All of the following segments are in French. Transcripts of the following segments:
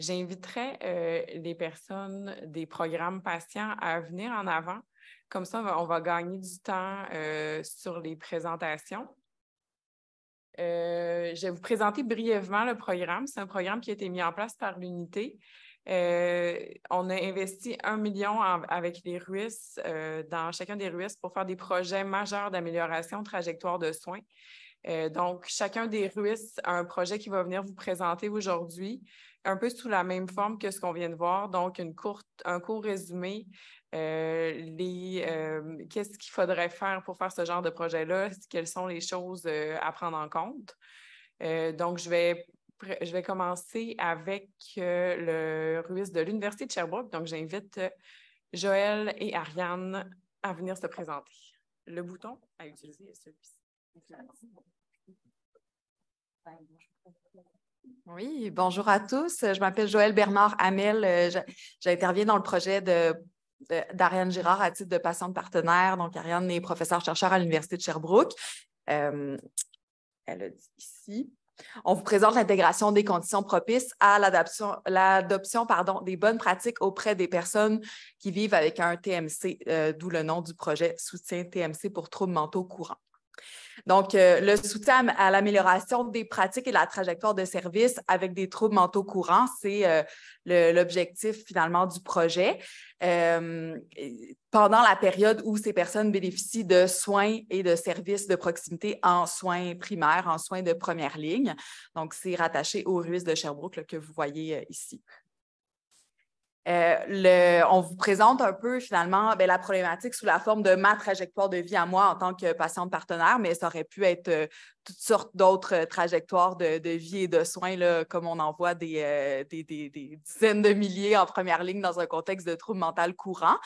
j'inviterais les personnes des programmes patients à venir en avant. Comme ça, on va gagner du temps sur les présentations. Je vais vous présenter brièvement le programme. C'est un programme qui a été mis en place par l'Unité. On a investi 1 million avec les RUIS dans chacun des RUIS pour faire des projets majeurs d'amélioration de trajectoire de soins. Donc, chacun des RUIS a un projet qui va venir vous présenter aujourd'hui, un peu sous la même forme que ce qu'on vient de voir. Donc, un court résumé. Qu'est-ce qu'il faudrait faire pour faire ce genre de projet-là? Quelles sont les choses à prendre en compte? Donc, je vais commencer avec le RUIS de l'Université de Sherbrooke. Donc, j'invite Joël et Ariane à venir se présenter. Le bouton à utiliser est celui-ci. Oui, bonjour à tous. Je m'appelle Joëlle Bernard-Hamel. J'interviens dans le projet d'Ariane Girard à titre de patiente partenaire. Donc, Ariane est professeure-chercheur à l'Université de Sherbrooke. Elle a dit ici. On vous présente l'intégration des conditions propices à l'adoption des bonnes pratiques auprès des personnes qui vivent avec un TMC, d'où le nom du projet Soutien TMC pour troubles mentaux courants. Donc, le soutien à l'amélioration des pratiques et la trajectoire de service avec des troubles mentaux courants, c'est l'objectif finalement du projet. Pendant la période où ces personnes bénéficient de soins et de services de proximité en soins primaires, en soins de première ligne. Donc, c'est rattaché au RUIS de Sherbrooke là, que vous voyez ici. On vous présente un peu finalement la problématique sous la forme de ma trajectoire de vie à moi en tant que patiente partenaire, mais ça aurait pu être toutes sortes d'autres trajectoires de vie et de soins, là, comme on en voit des dizaines de milliers en première ligne dans un contexte de trouble mental courant.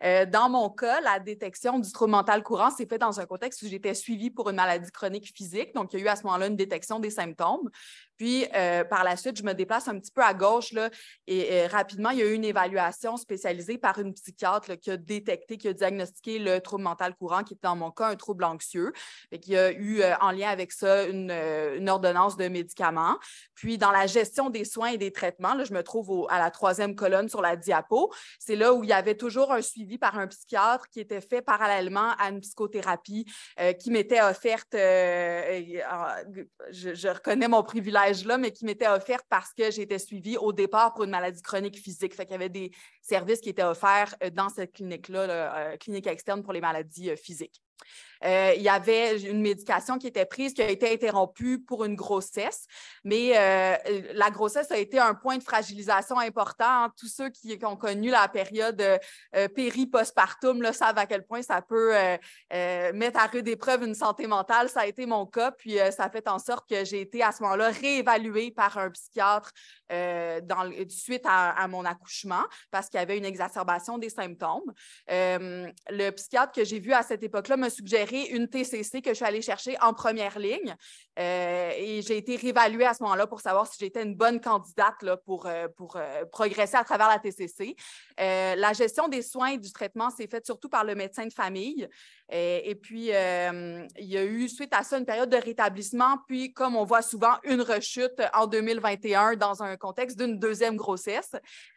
Dans mon cas, la détection du trouble mental courant s'est faite dans un contexte où j'étais suivie pour une maladie chronique physique. Donc, il y a eu à ce moment-là une détection des symptômes. Puis, par la suite, je me déplace un petit peu à gauche là, et rapidement, il y a eu une évaluation spécialisée par une psychiatre là, qui a détecté, qui a diagnostiqué le trouble mental courant, qui était dans mon cas un trouble anxieux. Et qui a eu en lien avec ça une ordonnance de médicaments. Puis, dans la gestion des soins et des traitements, là, je me trouve à la 3e colonne sur la diapo. C'est là où il y avait toujours un suivi par un psychiatre qui était fait parallèlement à une psychothérapie qui m'était offerte, je reconnais mon privilège là, mais qui m'était offerte parce que j'étais suivie au départ pour une maladie chronique physique. Fait qu'il y avait des services qui étaient offerts dans cette clinique-là, clinique externe pour les maladies physiques. Il y avait une médication qui était prise, qui a été interrompue pour une grossesse, mais la grossesse a été un point de fragilisation important. Tous ceux qui ont connu la période péri-postpartum là, savent à quel point ça peut mettre à rude épreuve une santé mentale. Ça a été mon cas, puis ça a fait en sorte que j'ai été à ce moment-là réévaluée par un psychiatre suite à mon accouchement parce qu'il y avait une exacerbation des symptômes. Le psychiatre que j'ai vu à cette époque-là me suggérait une TCC que je suis allée chercher en première ligne et j'ai été réévaluée à ce moment-là pour savoir si j'étais une bonne candidate là, pour progresser à travers la TCC. La gestion des soins et du traitement s'est faite surtout par le médecin de famille. Et puis, il y a eu, suite à ça, une période de rétablissement, puis, comme on voit souvent, une rechute en 2021 dans un contexte d'une deuxième grossesse.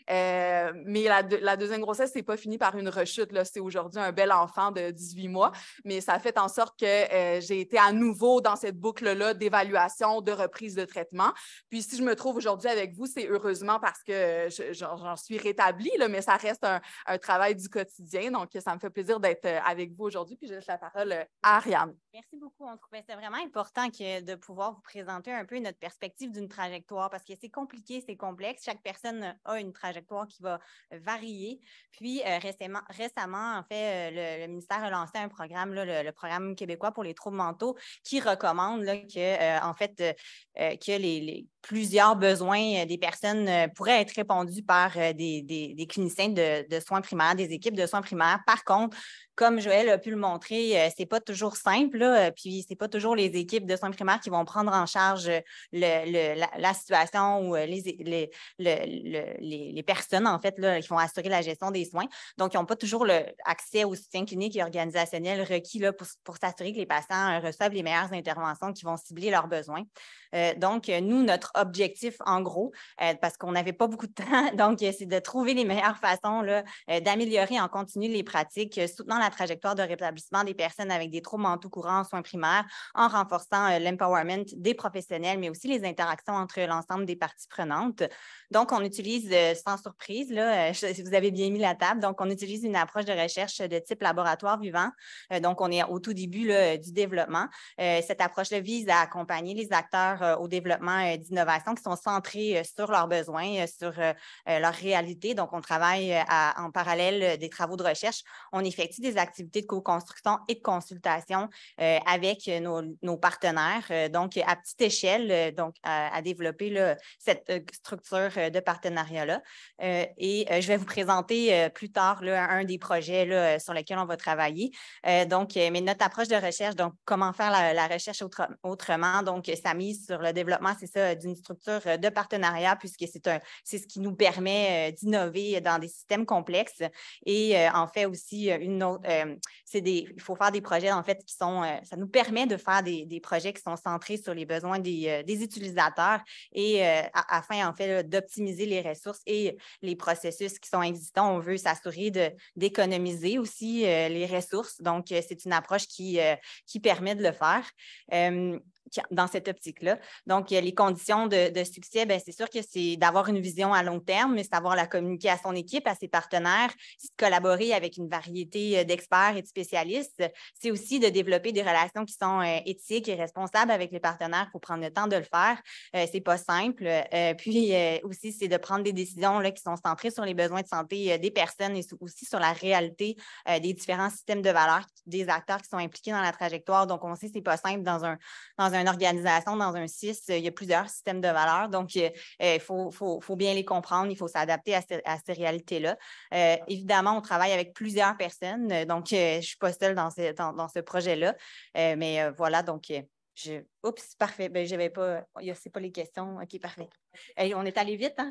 Mais la deuxième grossesse, c'est pas fini par une rechute. C'est aujourd'hui un bel enfant de 18 mois, mais ça a fait en sorte que j'ai été à nouveau dans cette boucle-là d'évaluation, de reprise de traitement. Puis, si je me trouve aujourd'hui avec vous, c'est heureusement parce que j'en suis rétablie, là, mais ça reste un travail du quotidien. Donc, ça me fait plaisir d'être avec vous aujourd'hui. Puis, je laisse la parole à Ariane. Merci beaucoup. On trouvait ça vraiment important de pouvoir vous présenter un peu notre perspective d'une trajectoire parce que c'est compliqué, c'est complexe. Chaque personne a une trajectoire qui va varier. Puis, récemment, en fait, le ministère a lancé un programme, là, le programme québécois pour les troubles mentaux, qui recommande là, que plusieurs besoins des personnes pourraient être répondus par des cliniciens de soins primaires, des équipes de soins primaires. Par contre, comme Joël a pu le montrer, c'est pas toujours simple, là, puis c'est pas toujours les équipes de soins primaires qui vont prendre en charge la situation ou les personnes, en fait, là, qui vont assurer la gestion des soins. Donc, ils n'ont pas toujours accès au soutien clinique et organisationnel requis là, pour s'assurer que les patients reçoivent les meilleures interventions qui vont cibler leurs besoins. Donc, nous, notre notre objectif, en gros, parce qu'on n'avait pas beaucoup de temps. Donc, c'est de trouver les meilleures façons d'améliorer en continu les pratiques, soutenant la trajectoire de rétablissement des personnes avec des troubles mentaux courants en soins primaires, en renforçant l'empowerment des professionnels, mais aussi les interactions entre l'ensemble des parties prenantes. Donc, on utilise, sans surprise, vous avez bien mis la table, donc on utilise une approche de recherche de type laboratoire vivant. Donc, on est au tout début du développement. Cette approche-là vise à accompagner les acteurs au développement d'innovation qui sont centrés sur leurs besoins, sur leur réalité. Donc, on travaille en parallèle des travaux de recherche. On effectue des activités de co-construction et de consultation avec nos partenaires, donc à petite échelle, donc à développer cette structure de partenariat-là. Et je vais vous présenter plus tard un des projets sur lesquels on va travailler. Mais notre approche de recherche, donc comment faire la recherche autrement, donc ça mise sur le développement, c'est ça, d'une structure de partenariat, puisque c'est ce qui nous permet d'innover dans des systèmes complexes. Et en fait aussi, une autre, il faut faire des projets en fait qui sont, ça nous permet de faire des projets qui sont centrés sur les besoins des utilisateurs et afin en fait d'optimiser les ressources et les processus qui sont existants. On veut s'assurer d'économiser aussi les ressources. Donc, c'est une approche qui permet de le faire. Dans cette optique-là. Donc, les conditions de succès, c'est sûr que c'est d'avoir une vision à long terme, mais c'est d'avoir la communiquer à son équipe, à ses partenaires, c'est de collaborer avec une variété d'experts et de spécialistes. C'est aussi de développer des relations qui sont éthiques et responsables avec les partenaires. Il faut prendre le temps de le faire. C'est pas simple. Puis aussi, c'est de prendre des décisions qui sont centrées sur les besoins de santé des personnes et aussi sur la réalité des différents systèmes de valeurs des acteurs qui sont impliqués dans la trajectoire. Donc, on sait que c'est pas simple dans une organisation, dans un CIS, il y a plusieurs systèmes de valeurs. Donc, il faut bien les comprendre, il faut s'adapter à ces réalités-là. Évidemment, on travaille avec plusieurs personnes, donc je ne suis pas seule dans ce projet-là. Mais voilà, donc oups, parfait. Je n'avais pas. C'est pas les questions. OK, parfait. On est allé vite, hein?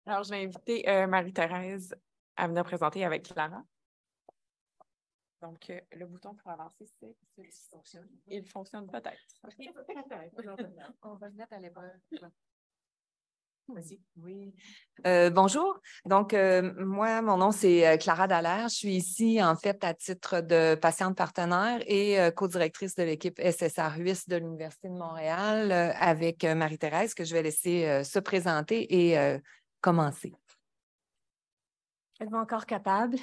Alors, je vais inviter Marie-Thérèse à venir présenter avec Clara. Donc, le bouton pour avancer, c'est celui qui fonctionne. Il fonctionne peut-être. On va le mettre à l'épreuve. Vas-y. Oui. Bonjour. Donc, moi, mon nom, c'est Clara Dallaire. Je suis ici, en fait, à titre de patiente partenaire et co-directrice de l'équipe SSR-UIS de l'Université de Montréal avec Marie-Thérèse, que je vais laisser se présenter et commencer. Êtes-vous encore capable?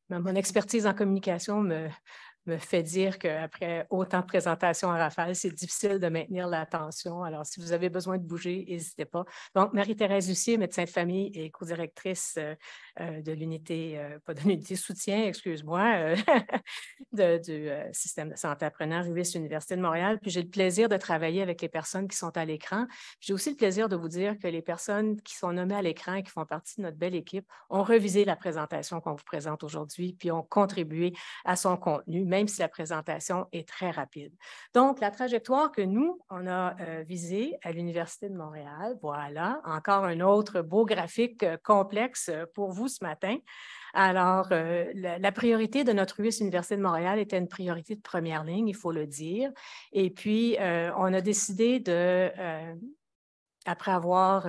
Mon expertise en communication me fait dire qu'après autant de présentations en rafale, c'est difficile de maintenir l'attention. Alors, si vous avez besoin de bouger, n'hésitez pas. Donc, Marie-Thérèse Hussier, médecin de famille et co-directrice de l'unité, pas de l'unité soutien, excuse-moi, du système de santé apprenant UIS Université de Montréal. Puis, j'ai le plaisir de travailler avec les personnes qui sont à l'écran. J'ai aussi le plaisir de vous dire que les personnes qui sont nommées à l'écran et qui font partie de notre belle équipe ont revisé la présentation qu'on vous présente aujourd'hui, puis ont contribué à son contenu, même si la présentation est très rapide. Donc, la trajectoire que nous, on a visée à l'Université de Montréal, voilà, encore un autre beau graphique complexe pour vous ce matin. Alors, la priorité de notre UIS Université de Montréal était une priorité de première ligne, il faut le dire. Et puis, on a décidé après avoir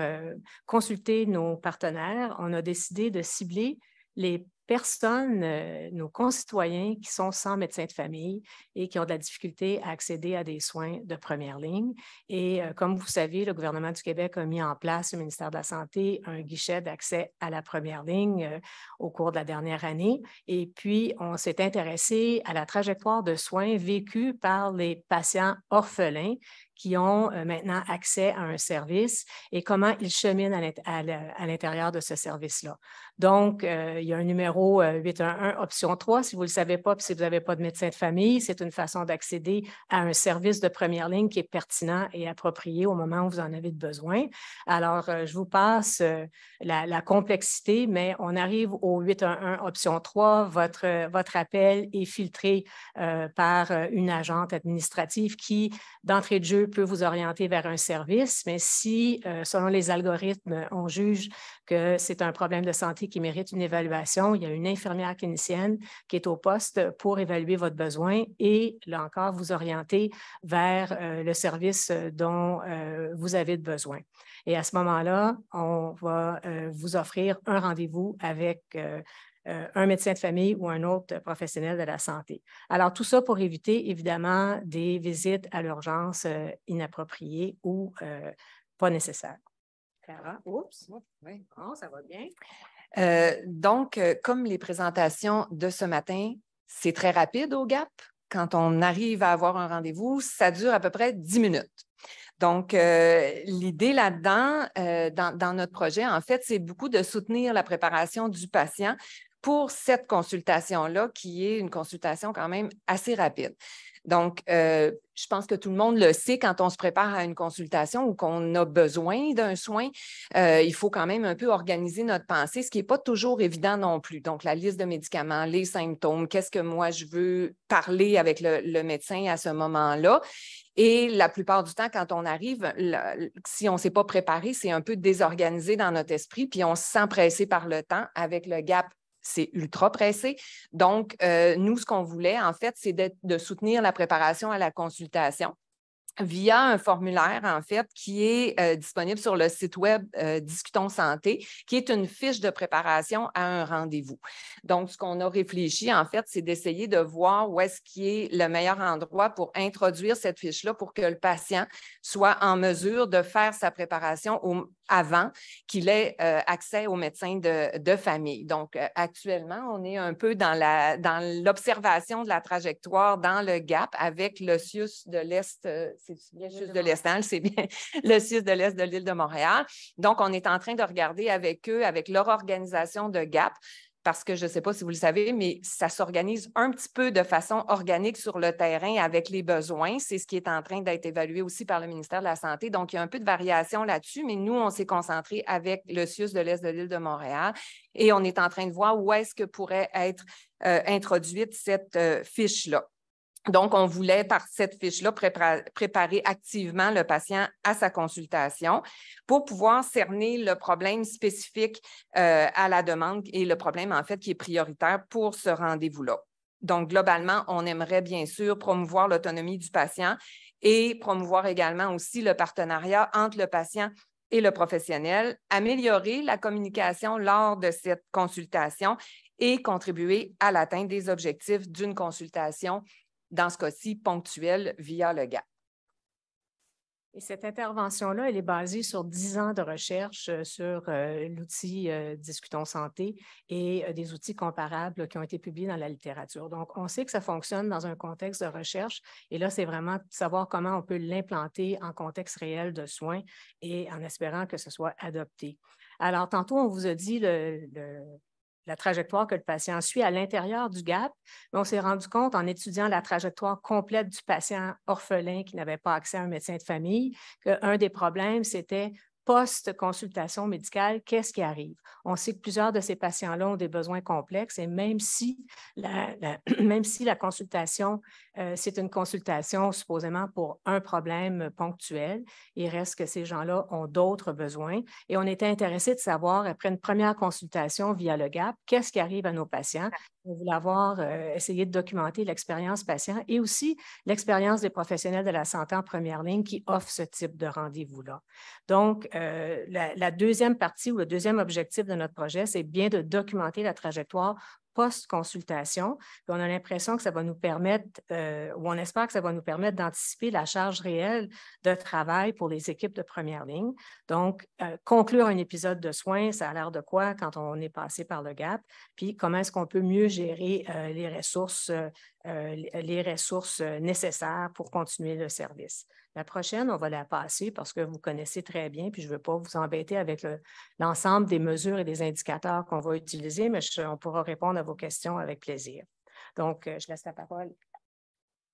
consulté nos partenaires, on a décidé de cibler les personnes, nos concitoyens qui sont sans médecin de famille et qui ont de la difficulté à accéder à des soins de première ligne. Et comme vous savez, le gouvernement du Québec a mis en place, le ministère de la Santé, un guichet d'accès à la première ligne au cours de la dernière année. Et puis, on s'est intéressé à la trajectoire de soins vécue par les patients orphelins qui ont maintenant accès à un service et comment ils cheminent à l'intérieur de ce service-là. Donc, il y a un numéro 811, option 3, si vous ne le savez pas, puis si vous n'avez pas de médecin de famille, c'est une façon d'accéder à un service de première ligne qui est pertinent et approprié au moment où vous en avez besoin. Alors, je vous passe la complexité, mais on arrive au 811, option 3. Votre appel est filtré par une agente administrative qui, d'entrée de jeu, enjeu peut vous orienter vers un service, mais si, selon les algorithmes, on juge que c'est un problème de santé qui mérite une évaluation, il y a une infirmière clinicienne qui est au poste pour évaluer votre besoin et, là encore, vous orienter vers le service dont vous avez besoin. Et à ce moment-là, on va vous offrir un rendez-vous avec un médecin de famille ou un autre professionnel de la santé. Alors, tout ça pour éviter, évidemment, des visites à l'urgence inappropriées ou pas nécessaires. Clara, oups, oui. Oh, ça va bien. Donc, comme les présentations de ce matin, c'est très rapide au GAP. Quand on arrive à avoir un rendez-vous, ça dure à peu près 10 minutes. Donc, l'idée là-dedans, dans notre projet, en fait, c'est beaucoup de soutenir la préparation du patient pour cette consultation-là, qui est une consultation quand même assez rapide. Donc, je pense que tout le monde le sait quand on se prépare à une consultation ou qu'on a besoin d'un soin, il faut quand même un peu organiser notre pensée, ce qui n'est pas toujours évident non plus. Donc, la liste de médicaments, les symptômes, qu'est-ce que moi je veux parler avec le médecin à ce moment-là. Et la plupart du temps, quand on arrive, si on ne s'est pas préparé, c'est un peu désorganisé dans notre esprit, puis on se sent pressé par le temps. Avec le GAP, c'est ultra pressé. Donc, nous, ce qu'on voulait, en fait, c'est de soutenir la préparation à la consultation via un formulaire, en fait, qui est disponible sur le site web Discutons Santé, qui est une fiche de préparation à un rendez-vous. Donc, ce qu'on a réfléchi, en fait, c'est d'essayer de voir où est-ce qui est le meilleur endroit pour introduire cette fiche-là pour que le patient soit en mesure de faire sa préparation avant qu'il ait accès au médecin de famille. Donc, actuellement, on est un peu dans l'observation de la trajectoire dans le GAP avec le CIUS de l'Est, c'est bien CIUS de l'Est, hein? C'est bien le CIUS de l'Est de l'île de Montréal. Donc, on est en train de regarder avec eux, avec leur organisation de GAP, parce que je ne sais pas si vous le savez, mais ça s'organise un petit peu de façon organique sur le terrain avec les besoins. C'est ce qui est en train d'être évalué aussi par le ministère de la Santé. Donc, il y a un peu de variation là-dessus, mais nous, on s'est concentré avec le CIUS de l'Est de l'île de Montréal et on est en train de voir où est-ce que pourrait être introduite cette fiche-là. Donc, on voulait, par cette fiche-là, préparer activement le patient à sa consultation pour pouvoir cerner le problème spécifique à la demande et le problème, en fait, qui est prioritaire pour ce rendez-vous-là. Donc, globalement, on aimerait bien sûr promouvoir l'autonomie du patient et promouvoir également aussi le partenariat entre le patient et le professionnel, améliorer la communication lors de cette consultation et contribuer à l'atteinte des objectifs d'une consultation dans ce cas-ci, ponctuel via le GAP. Et cette intervention-là, elle est basée sur 10 ans de recherche sur l'outil Discutons Santé et des outils comparables qui ont été publiés dans la littérature. Donc, on sait que ça fonctionne dans un contexte de recherche et là, c'est vraiment de savoir comment on peut l'implanter en contexte réel de soins et en espérant que ce soit adopté. Alors, tantôt, on vous a dit la trajectoire que le patient suit à l'intérieur du GAP, mais on s'est rendu compte en étudiant la trajectoire complète du patient orphelin qui n'avait pas accès à un médecin de famille qu'un des problèmes, c'était post-consultation médicale, qu'est-ce qui arrive? On sait que plusieurs de ces patients-là ont des besoins complexes et même si la consultation, c'est une consultation supposément pour un problème ponctuel, il reste que ces gens-là ont d'autres besoins et on était intéressé de savoir, après une première consultation via le GAP, qu'est-ce qui arrive à nos patients? On voulait essayer de documenter l'expérience patient et aussi l'expérience des professionnels de la santé en première ligne qui offrent ce type de rendez-vous-là. Donc, la deuxième partie ou le deuxième objectif de notre projet, c'est bien de documenter la trajectoire post-consultation. On a l'impression que ça va nous permettre, ou on espère que ça va nous permettre d'anticiper la charge réelle de travail pour les équipes de première ligne. Donc, conclure un épisode de soins, ça a l'air de quoi quand on est passé par le GAP, puis comment est-ce qu'on peut mieux gérer les ressources nécessaires pour continuer le service. La prochaine, on va la passer parce que vous connaissez très bien, puis je ne veux pas vous embêter avec l'ensemble des mesures et des indicateurs qu'on va utiliser, mais on pourra répondre à vos questions avec plaisir. Donc, je laisse la parole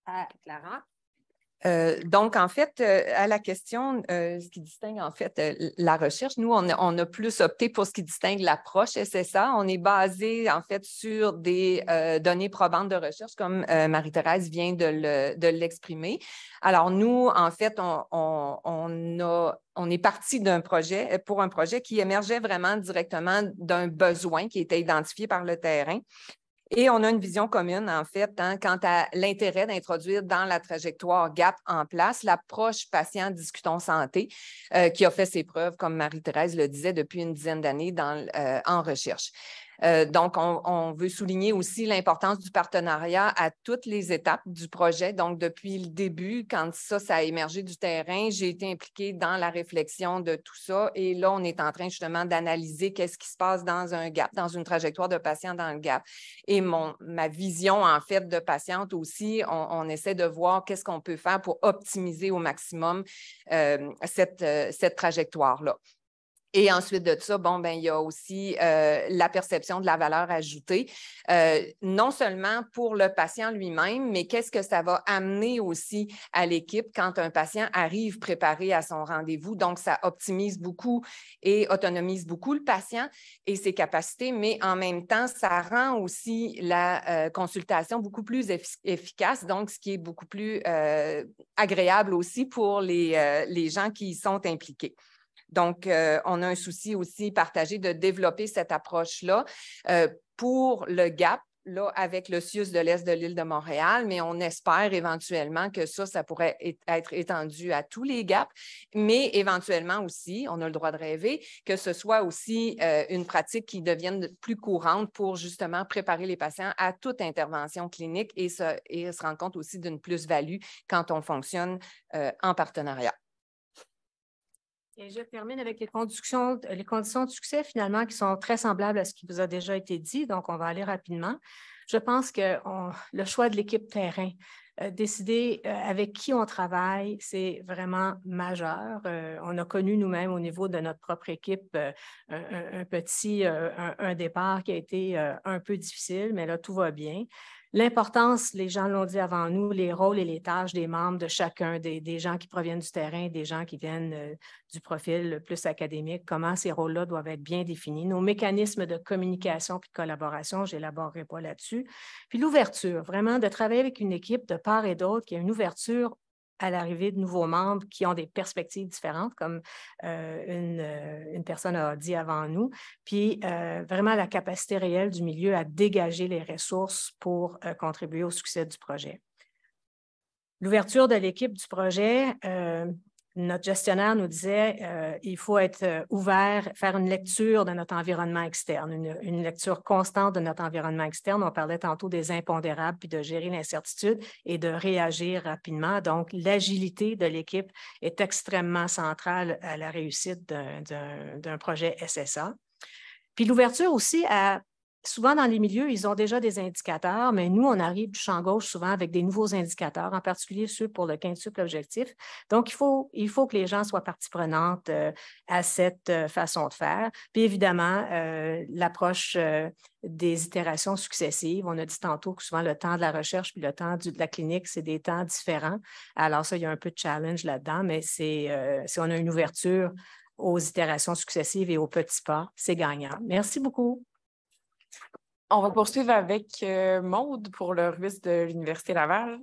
à Clara. Donc, en fait, à la question, ce qui distingue en fait la recherche, nous, on a plus opté pour ce qui distingue l'approche SSA. On est basé en fait sur des données probantes de recherche, comme Marie-Thérèse vient de l'exprimer. Alors, nous, en fait, on est parti pour un projet qui émergeait vraiment directement d'un besoin qui était identifié par le terrain. Et on a une vision commune, en fait, quant à l'intérêt d'introduire dans la trajectoire GAP en place l'approche patient discutons santé, qui a fait ses preuves, comme Marie-Thérèse le disait, depuis une dizaine d'années en recherche. Donc, on veut souligner aussi l'importance du partenariat à toutes les étapes du projet. Donc, depuis le début, quand ça a émergé du terrain, j'ai été impliquée dans la réflexion de tout ça. Et là, on est en train justement d'analyser qu'est-ce qui se passe dans un GAP, dans une trajectoire de patient dans le GAP. Et ma vision, en fait, de patiente aussi, on essaie de voir qu'est-ce qu'on peut faire pour optimiser au maximum cette trajectoire-là. Et ensuite de ça, il y a aussi la perception de la valeur ajoutée, non seulement pour le patient lui-même, mais qu'est-ce que ça va amener aussi à l'équipe quand un patient arrive préparé à son rendez-vous. Donc, ça optimise beaucoup et autonomise beaucoup le patient et ses capacités, mais en même temps, ça rend aussi la consultation beaucoup plus efficace, donc ce qui est beaucoup plus agréable aussi pour les gens qui y sont impliqués. Donc, on a un souci aussi partagé de développer cette approche-là pour le GAP, là, avec le CIUS de l'Est de l'île de Montréal, mais on espère éventuellement que ça pourrait être étendu à tous les GAP, mais éventuellement aussi, on a le droit de rêver, que ce soit aussi une pratique qui devienne plus courante pour justement préparer les patients à toute intervention clinique et se rendre compte aussi d'une plus-value quand on fonctionne en partenariat. Et je termine avec les conditions de succès, finalement, qui sont très semblables à ce qui vous a déjà été dit. Donc, on va aller rapidement. Je pense que le choix de l'équipe terrain, décider avec qui on travaille, c'est vraiment majeur. On a connu nous-mêmes au niveau de notre propre équipe un départ qui a été un peu difficile, mais là, tout va bien. L'importance, les gens l'ont dit avant nous, les rôles et les tâches des membres de chacun, des gens qui proviennent du terrain, des gens qui viennent du profil plus académique, comment ces rôles-là doivent être bien définis. Nos mécanismes de communication et de collaboration, je n'élaborerai pas là-dessus. Puis l'ouverture, vraiment de travailler avec une équipe de part et d'autre qui a une ouverture à l'arrivée de nouveaux membres qui ont des perspectives différentes, comme une personne a dit avant nous, puis vraiment la capacité réelle du milieu à dégager les ressources pour contribuer au succès du projet. L'ouverture de l'équipe du projet, notre gestionnaire nous disait il faut être ouvert, faire une lecture de notre environnement externe, une lecture constante de notre environnement externe. On parlait tantôt des impondérables, puis de gérer l'incertitude et de réagir rapidement. Donc, l'agilité de l'équipe est extrêmement centrale à la réussite d'un projet SSA. Puis l'ouverture aussi à... Souvent, dans les milieux, ils ont déjà des indicateurs, mais nous, on arrive du champ gauche souvent avec des nouveaux indicateurs, en particulier ceux pour le quintuple objectif. Donc, il faut que les gens soient partie prenante à cette façon de faire. Puis, évidemment, l'approche des itérations successives. On a dit tantôt que souvent, le temps de la recherche puis le temps de la clinique, c'est des temps différents. Alors ça, il y a un peu de challenge là-dedans, mais si on a une ouverture aux itérations successives et aux petits pas, c'est gagnant. Merci beaucoup. On va poursuivre avec Maude pour le RUIS de l'Université Laval.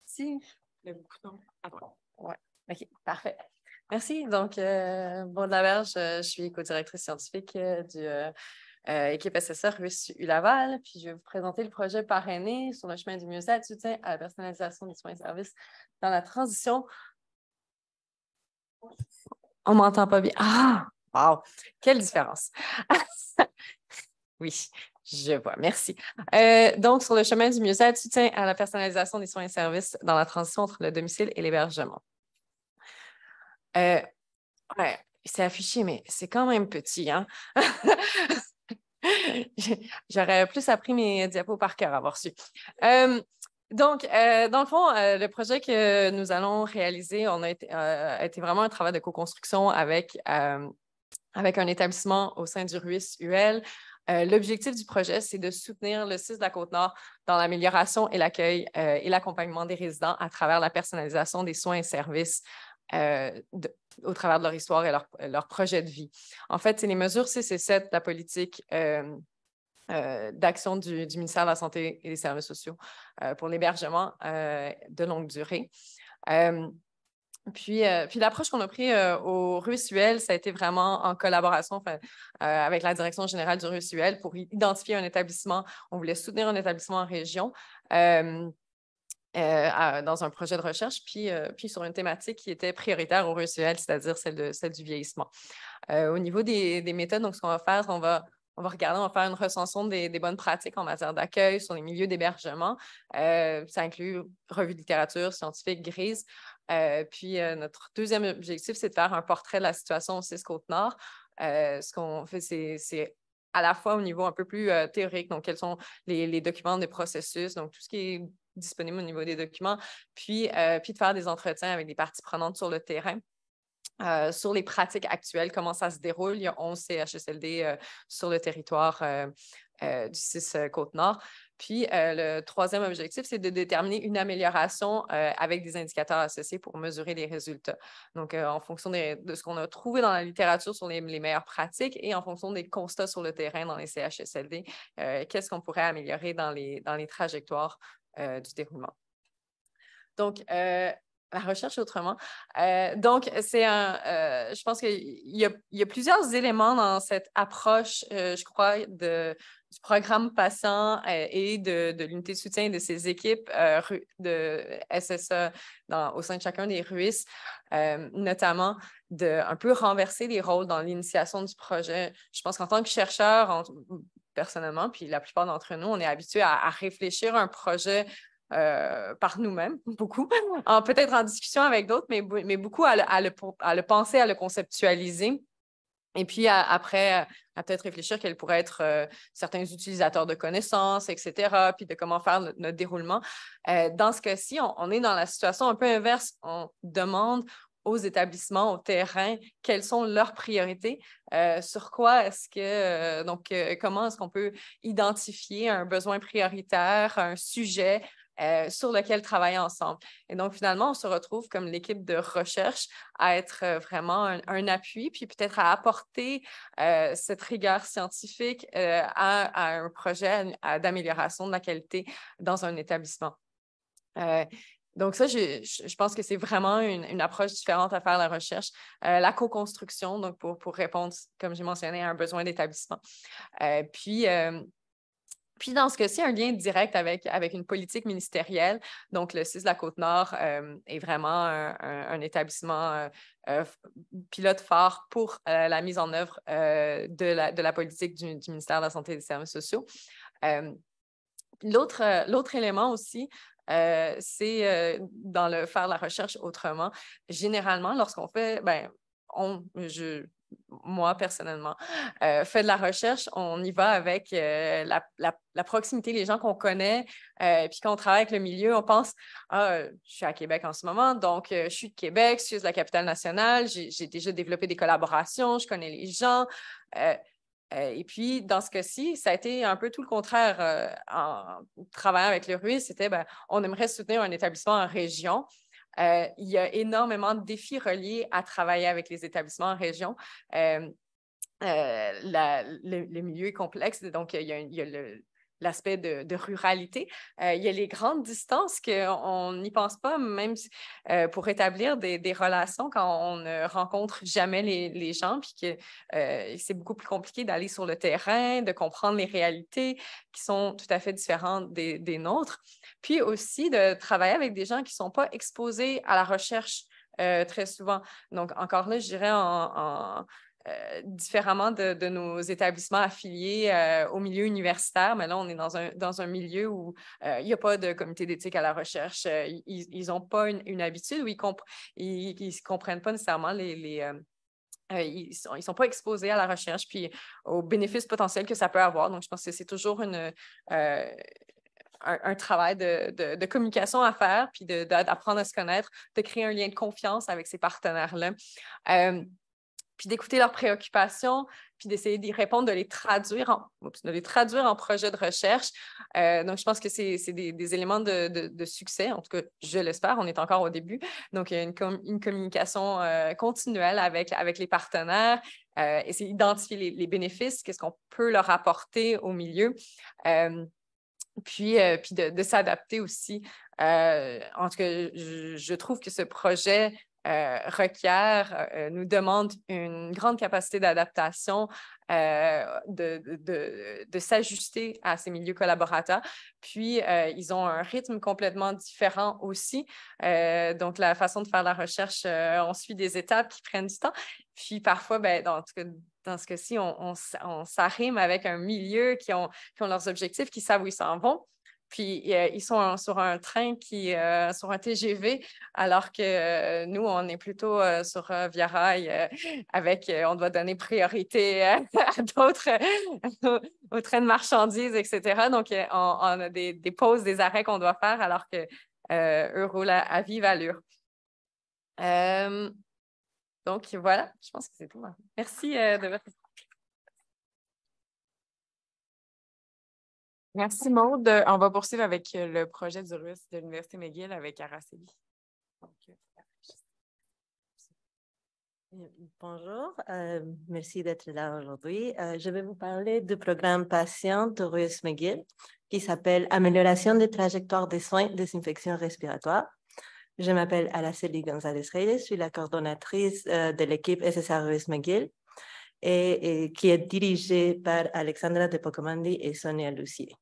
Merci. Le bouton à droite. Oui, OK, parfait. Merci. Donc, Maude Laberge, je suis co-directrice scientifique du équipe SSA RUIS Laval. Puis, je vais vous présenter le projet parrainé sur le chemin du mieux-être, soutien à la personnalisation des soins et services dans la transition. On ne m'entend pas bien. Ah! Wow! Quelle différence! Oui, je vois. Merci. Donc, sur le chemin du mieux-être, soutien à la personnalisation des soins et services dans la transition entre le domicile et l'hébergement. Ouais, c'est affiché, mais c'est quand même petit, hein? J'aurais plus appris mes diapos par cœur à avoir su. Donc, dans le fond, le projet que nous allons réaliser a été vraiment un travail de co-construction avec avec un établissement au sein du RUIS-UL. L'objectif du projet, c'est de soutenir le CIS de la Côte-Nord dans l'amélioration et l'accueil et l'accompagnement des résidents à travers la personnalisation des soins et services au travers de leur histoire et leur projet de vie. En fait, c'est les mesures 6 et 7 de la politique d'action du ministère de la Santé et des Services sociaux pour l'hébergement de longue durée. Puis l'approche qu'on a prise au RUIS-UL, ça a été vraiment en collaboration avec la direction générale du RUIS-UL pour identifier un établissement. On voulait soutenir un établissement en région dans un projet de recherche, puis sur une thématique qui était prioritaire au RUIS-UL, c'est-à-dire celle du vieillissement. Au niveau des méthodes, donc ce qu'on va faire, on va regarder, on va faire une recension des bonnes pratiques en matière d'accueil sur les milieux d'hébergement. Ça inclut revue de littérature scientifique grise. Puis notre deuxième objectif, c'est de faire un portrait de la situation au CIS Côte-Nord. Ce qu'on fait, c'est à la fois au niveau un peu plus théorique, donc quels sont les documents des processus, donc tout ce qui est disponible au niveau des documents, puis de faire des entretiens avec des parties prenantes sur le terrain. Sur les pratiques actuelles, comment ça se déroule. Il y a 11 CHSLD sur le territoire du CIS Côte-Nord. Puis, le troisième objectif, c'est de déterminer une amélioration avec des indicateurs associés pour mesurer les résultats. Donc, en fonction de ce qu'on a trouvé dans la littérature sur les meilleures pratiques et en fonction des constats sur le terrain dans les CHSLD, qu'est-ce qu'on pourrait améliorer dans les trajectoires du déroulement. Donc, la recherche autrement. Donc, je pense qu'il y a plusieurs éléments dans cette approche, je crois, du programme patient et de l'unité de soutien de ses équipes de SSA au sein de chacun des RUIS, notamment de un peu renverser les rôles dans l'initiation du projet. Je pense qu'en tant que chercheur, personnellement, puis la plupart d'entre nous, on est habitués à réfléchir à un projet par nous-mêmes, beaucoup, peut-être en discussion avec d'autres, mais beaucoup à le penser, à le conceptualiser. Et puis après, à peut-être réfléchir quels pourraient être certains utilisateurs de connaissances, etc., puis de comment faire notre déroulement. Dans ce cas-ci, on est dans la situation un peu inverse. On demande aux établissements, au terrain, quelles sont leurs priorités, sur quoi est-ce que, comment est-ce qu'on peut identifier un besoin prioritaire, un sujet sur lequel travailler ensemble. Et donc, finalement, on se retrouve comme l'équipe de recherche à être vraiment un appui, puis peut-être à apporter cette rigueur scientifique à un projet d'amélioration de la qualité dans un établissement. Donc ça, je pense que c'est vraiment une approche différente à faire la recherche. La co-construction, donc pour répondre, comme j'ai mentionné, à un besoin d'établissement. Puis, dans ce cas-ci, un lien direct avec une politique ministérielle. Donc, le CIS de la Côte-Nord est vraiment un établissement pilote phare pour la mise en œuvre de la politique du ministère de la Santé et des Services sociaux. L'autre élément aussi, c'est dans faire la recherche autrement. Généralement, lorsqu'on fait, moi, personnellement, fait de la recherche, on y va avec la proximité, les gens qu'on connaît. Puis quand on travaille avec le milieu, on pense « Ah, je suis à Québec en ce moment, donc je suis de Québec, je suis de la capitale nationale, j'ai déjà développé des collaborations, je connais les gens. » Et puis, dans ce cas-ci, ça a été un peu tout le contraire. En travaillant avec le RUIS, c'était on aimerait soutenir un établissement en région. Il y a énormément de défis reliés à travailler avec les établissements en région. Le milieu est complexe, donc il y a l'aspect de ruralité. Il y a les grandes distances qu'on n'y pense pas, même pour établir des relations quand on ne rencontre jamais les gens, puis que c'est beaucoup plus compliqué d'aller sur le terrain, de comprendre les réalités qui sont tout à fait différentes des nôtres. Puis aussi de travailler avec des gens qui ne sont pas exposés à la recherche très souvent. Donc, encore là, je dirais différemment de nos établissements affiliés au milieu universitaire, mais là, on est dans un milieu où il n'y a pas de comité d'éthique à la recherche. Ils n'ont pas une habitude où ils ne comprennent pas nécessairement ils ne sont pas exposés à la recherche puis aux bénéfices potentiels que ça peut avoir. Donc, je pense que c'est toujours un travail de communication à faire, puis d'apprendre à se connaître, de créer un lien de confiance avec ces partenaires-là. puis d'écouter leurs préoccupations, puis d'essayer d'y répondre, de les traduire en projet de recherche. Donc, je pense que c'est des éléments de succès. En tout cas, je l'espère. On est encore au début. Donc, il y a une communication continuelle avec les partenaires, essayer d'identifier les bénéfices, qu'est-ce qu'on peut leur apporter au milieu. Puis de s'adapter aussi. En tout cas, je trouve que ce projet nous demande une grande capacité d'adaptation, de s'ajuster à ces milieux collaborateurs. Puis, ils ont un rythme complètement différent aussi. Donc, la façon de faire la recherche, on suit des étapes qui prennent du temps. Puis, parfois, dans ce cas-ci, on s'arrime avec un milieu qui ont leurs objectifs, qui savent où ils s'en vont. Puis, ils sont sur un train sur un TGV, alors que nous, on est plutôt sur Via Rail on doit donner priorité à d'autres, aux trains de marchandises, etc. Donc, on a des pauses, des arrêts qu'on doit faire, alors qu'eux roulent à vive allure. Donc, voilà, je pense que c'est tout. Merci de votre... Merci, Maude. On va poursuivre avec le projet du RUIS de l'Université McGill avec Araceli. Bonjour, merci d'être là aujourd'hui. Je vais vous parler du programme patient du RUIS McGill qui s'appelle Amélioration des trajectoires des soins des infections respiratoires. Je m'appelle Araceli González-Reyes, je suis la coordonnatrice de l'équipe SSR RUIS McGill et qui est dirigée par Alexandra de Pocomandi et Sonia Lucier.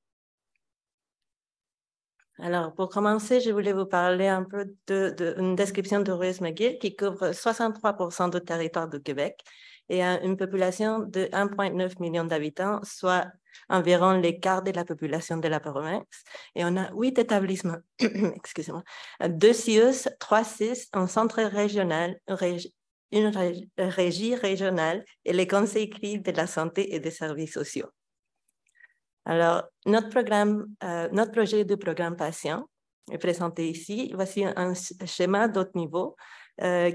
Alors, pour commencer, je voulais vous parler un peu d'une description de RUIS McGill qui couvre 63% du territoire du Québec et a une population de 1,9 million d'habitants, soit environ les quarts de la population de la province. Et on a 8 établissements, excusez-moi, 2 CIUS, 3 CIS, un centre régional, une régie régionale et les conseils clés de la santé et des services sociaux. Alors, notre projet de programme patient est présenté ici. Voici un schéma d'autre niveau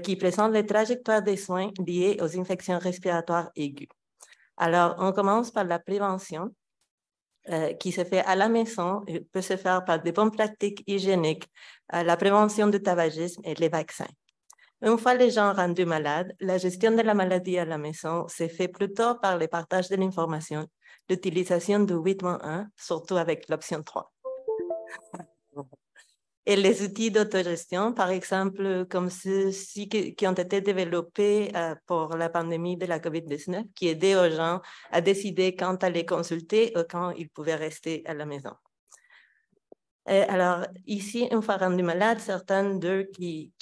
qui présente les trajectoires des soins liés aux infections respiratoires aiguës. Alors, on commence par la prévention qui se fait à la maison et peut se faire par des bonnes pratiques hygiéniques, la prévention du tabagisme et les vaccins. Une fois les gens rendus malades, la gestion de la maladie à la maison se fait plutôt par le partage de l'information, l'utilisation du 8-1, surtout avec l'option 3. Et les outils d'autogestion, par exemple, comme ceux-ci qui ont été développés pour la pandémie de la COVID-19, qui aidaient aux gens à décider quand aller consulter ou quand ils pouvaient rester à la maison. Alors, ici, une fois rendu malade, certains d'eux qui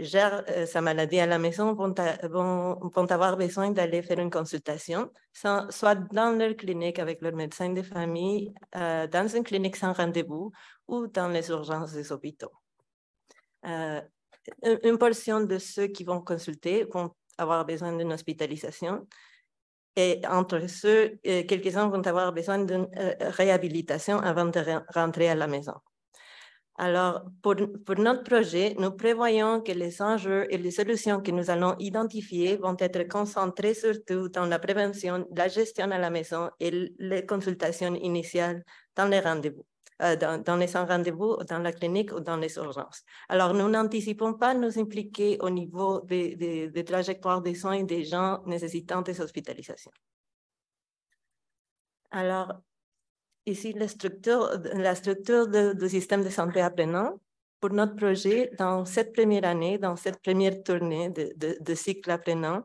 gèrent sa maladie à la maison vont avoir besoin d'aller faire une consultation, soit dans leur clinique avec leur médecin de famille, dans une clinique sans rendez-vous ou dans les urgences des hôpitaux. Une portion de ceux qui vont consulter vont avoir besoin d'une hospitalisation. Et entre ceux, quelques-uns vont avoir besoin d'une réhabilitation avant de rentrer à la maison. Alors, pour notre projet, nous prévoyons que les enjeux et les solutions que nous allons identifier vont être concentrés surtout dans la prévention, la gestion à la maison et les consultations initiales dans les rendez-vous. Dans les sans rendez-vous, dans la clinique ou dans les urgences. Alors, nous n'anticipons pas nous impliquer au niveau des trajectoires des soins des gens nécessitant des hospitalisations. Alors, ici, la structure du système de santé apprenant. Pour notre projet, dans cette première année, dans cette première tournée de cycle apprenant,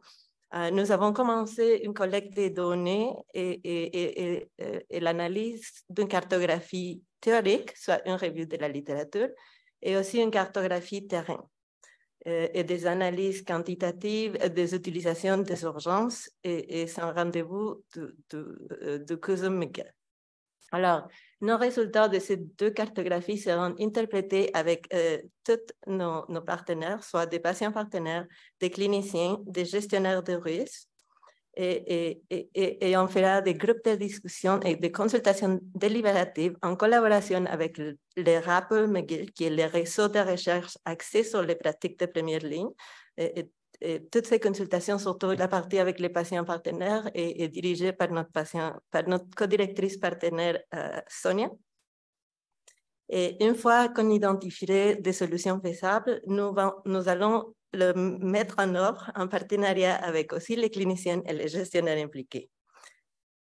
nous avons commencé une collecte des données et l'analyse d'une cartographie théorique, soit une revue de la littérature, et aussi une cartographie terrain, et des analyses quantitatives des utilisations des urgences et sans rendez-vous du CUSUM McGill. Alors, nos résultats de ces 2 cartographies seront interprétés avec tous nos partenaires, soit des patients partenaires, des cliniciens, des gestionnaires de RUIS, et on fera des groupes de discussion et des consultations délibératives en collaboration avec le RAPE McGill, qui est le réseau de recherche axé sur les pratiques de première ligne, et toutes ces consultations, surtout la partie avec les patients partenaires, est dirigée par notre codirectrice partenaire Sonia. Et une fois qu'on identifierait des solutions faisables, nous allons le mettre en œuvre en partenariat avec aussi les cliniciens et les gestionnaires impliqués.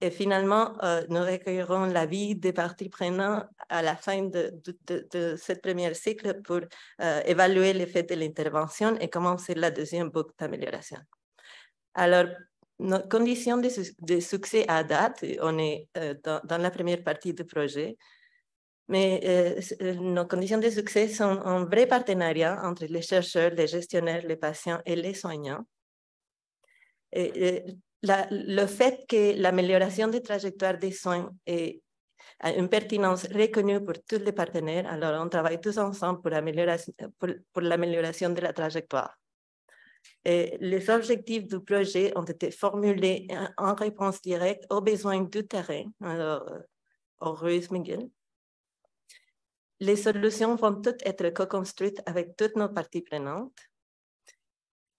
Et finalement, nous recueillerons l'avis des parties prenantes à la fin de ce premier cycle pour évaluer l'effet de l'intervention et commencer la deuxième boucle d'amélioration. Alors, nos conditions de succès à date, on est dans la première partie du projet, mais nos conditions de succès sont un vrai partenariat entre les chercheurs, les gestionnaires, les patients et les soignants. Le fait que l'amélioration des trajectoires des soins a une pertinence reconnue pour tous les partenaires, alors on travaille tous ensemble pour l'amélioration de la trajectoire. Et les objectifs du projet ont été formulés en réponse directe aux besoins du terrain, alors, au Ruiz Miguel. Les solutions vont toutes être co-construites avec toutes nos parties prenantes.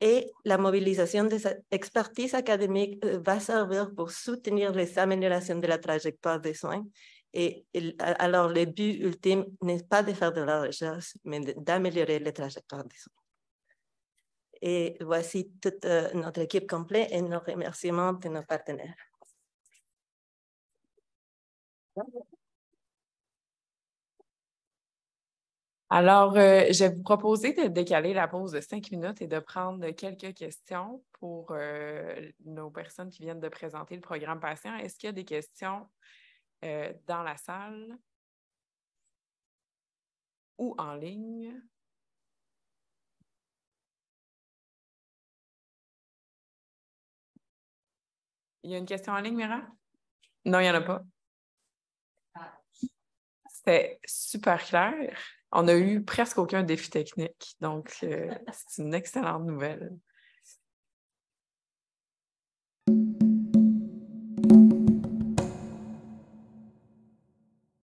Et la mobilisation des expertises académiques va servir pour soutenir les améliorations de la trajectoire des soins. Et alors, le but ultime n'est pas de faire de la recherche, mais d'améliorer les trajectoires des soins. Et voici toute notre équipe complète et nos remerciements de nos partenaires. Alors, je vais vous proposer de décaler la pause de 5 minutes et de prendre quelques questions pour nos personnes qui viennent de présenter le programme patient. Est-ce qu'il y a des questions dans la salle ou en ligne? Il y a une question en ligne, Mira? Non, il n'y en a pas. C'était super clair. On n'a eu presque aucun défi technique, donc c'est une excellente nouvelle.